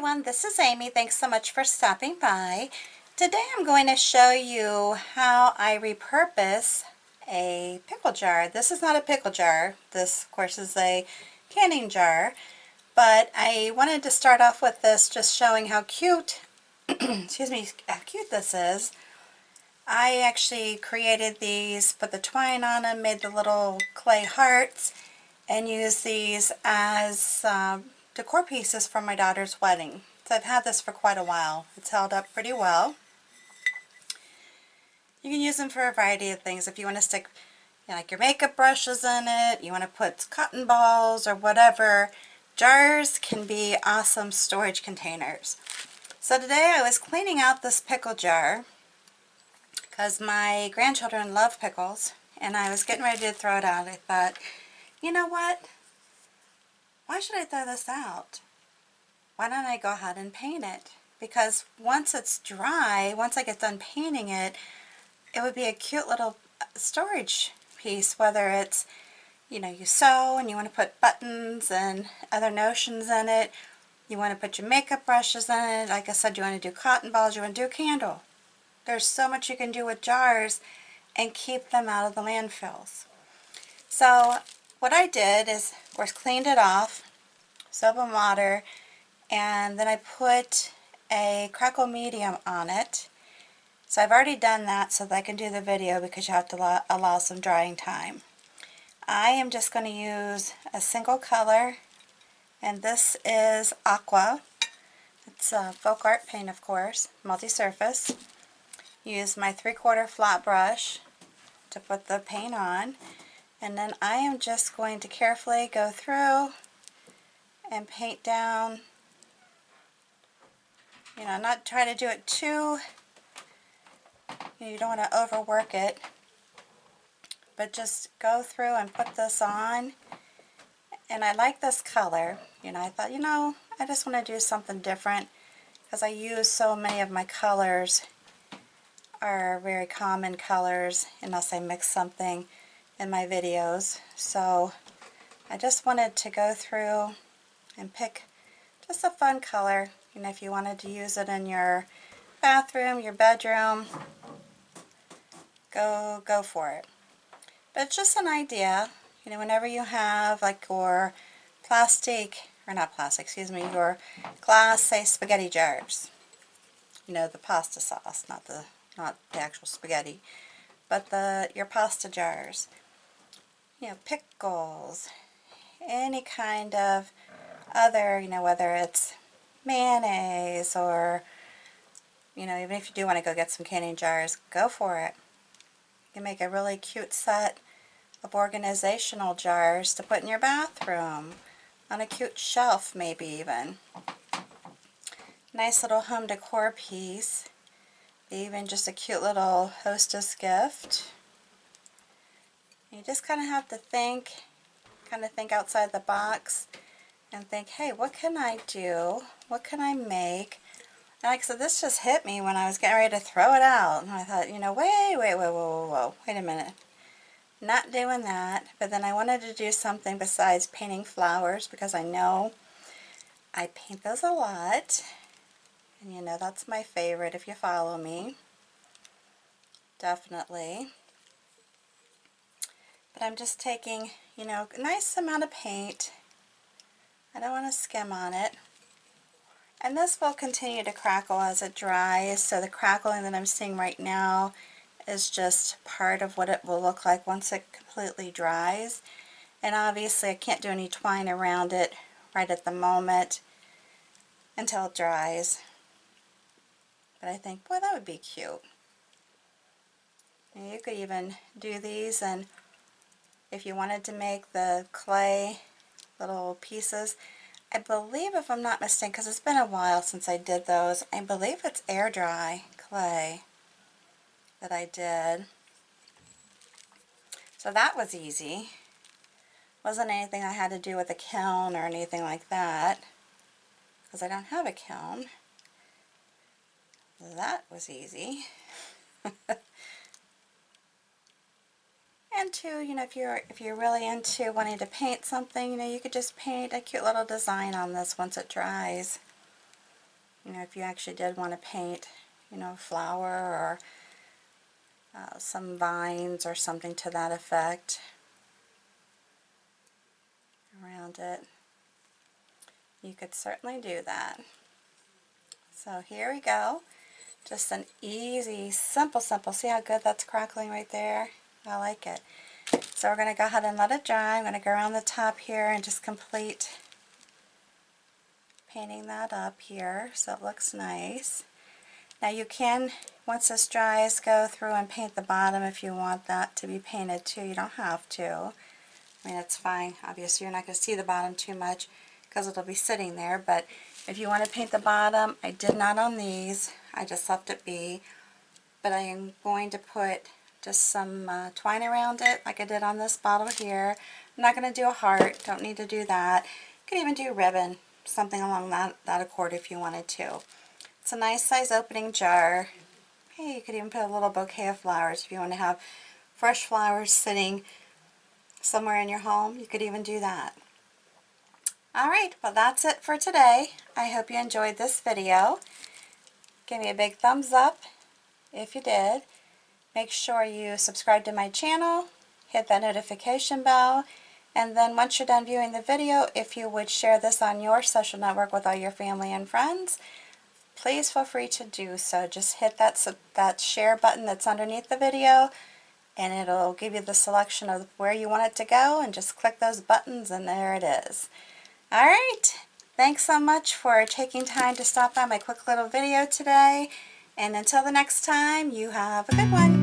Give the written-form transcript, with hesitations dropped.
everyone, this is Amy. Thanks so much for stopping by. Today I'm going to show you how I repurpose a pickle jar. This is not a pickle jar. This, of course, is a canning jar. But I wanted to start off with this just showing how cute, excuse me, how cute this is. I actually created these, put the twine on them, made the little clay hearts, and used these as decor pieces for my daughter's wedding. So I've had this for quite a while. It's held up pretty well. You can use them for a variety of things. If you want to stick like your makeup brushes in it, you want to put cotton balls or whatever, jars can be awesome storage containers. So today I was cleaning out this pickle jar because my grandchildren love pickles, and I was getting ready to throw it out. I thought, you know what? Why should I throw this out? Why don't I go ahead and paint it? Because once it's dry, once I get done painting it, it would be a cute little storage piece, whether it's, you sew and you want to put buttons and other notions in it, you want to put your makeup brushes in it, like I said, you want to do cotton balls, you want to do a candle. There's so much you can do with jars and keep them out of the landfills. So what I did is, of course, cleaned it off, soap and water, and then I put a Crackle medium on it. So I've already done that so that I can do the video because you have to allow some drying time. I am just going to use a single color, and this is Aqua. It's a FolkArt paint, of course, multi-surface. Use my 3/4 flat brush to put the paint on, and then I am just going to carefully go through and paint down. Not try to do it too, you don't want to overwork it, but just go through and put this on. And I like this color. I thought, I just want to do something different because I use so many of my colors are very common colors unless I mix something in my videos. So I just wanted to go through and pick just a fun color. If you wanted to use it in your bathroom, your bedroom, go for it. But it's just an idea. Whenever you have like your plastic, or not plastic, excuse me, your glass, say, spaghetti jars. The pasta sauce, not the actual spaghetti, but your pasta jars. Pickles, any kind of other, whether it's mayonnaise or, even if you do want to go get some canning jars, go for it. You can make a really cute set of organizational jars to put in your bathroom, on a cute shelf maybe even. Nice little home decor piece, even just a cute little hostess gift. You just kind of have to think outside the box and think, hey, what can I do? What can I make? And like I said, this just hit me when I was getting ready to throw it out. And I thought, wait a minute. Not doing that. But then I wanted to do something besides painting flowers because I know I paint those a lot. And that's my favorite if you follow me. Definitely. But I'm just taking, a nice amount of paint. I don't want to skim on it. And this will continue to crackle as it dries, so the crackling that I'm seeing right now is just part of what it will look like once it completely dries. And obviously I can't do any twine around it right at the moment until it dries. But I think, boy, that would be cute. And you could even do these, and if you wanted to make the clay little pieces, I believe, if I'm not mistaken, because it's been a while since I did those, I believe it's air dry clay that I did. So that was easy. Wasn't anything I had to do with a kiln or anything like that, because I don't have a kiln. That was easy. And too, if you're really into wanting to paint something, you could just paint a cute little design on this once it dries. you know, if you actually did want to paint, you know, a flower or some vines or something to that effect around it, you could certainly do that. So here we go. Just an easy, simple. See how good that's crackling right there? I like it. So we're going to go ahead and let it dry. I'm going to go around the top here and just complete painting that up here so it looks nice. Now you can, once this dries, go through and paint the bottom if you want that to be painted too. You don't have to. I mean, it's fine. Obviously you're not going to see the bottom too much because it'll be sitting there, but if you want to paint the bottom, I did not on these. I just left it be. But I am going to put just some twine around it like I did on this bottle here. I'm not going to do a heart. Don't need to do that. You could even do ribbon, something along that accord if you wanted to. It's a nice size opening jar. Hey, you could even put a little bouquet of flowers if you want to have fresh flowers sitting somewhere in your home. You could even do that. Alright, well that's it for today. I hope you enjoyed this video. Give me a big thumbs up if you did. Make sure you subscribe to my channel, hit that notification bell, and then once you're done viewing the video, if you would share this on your social network with all your family and friends, please feel free to do so. Just hit that share button that's underneath the video, and it'll give you the selection of where you want it to go, and just click those buttons and there it is. Alright, thanks so much for taking time to stop by my quick little video today, and until the next time, you have a good one.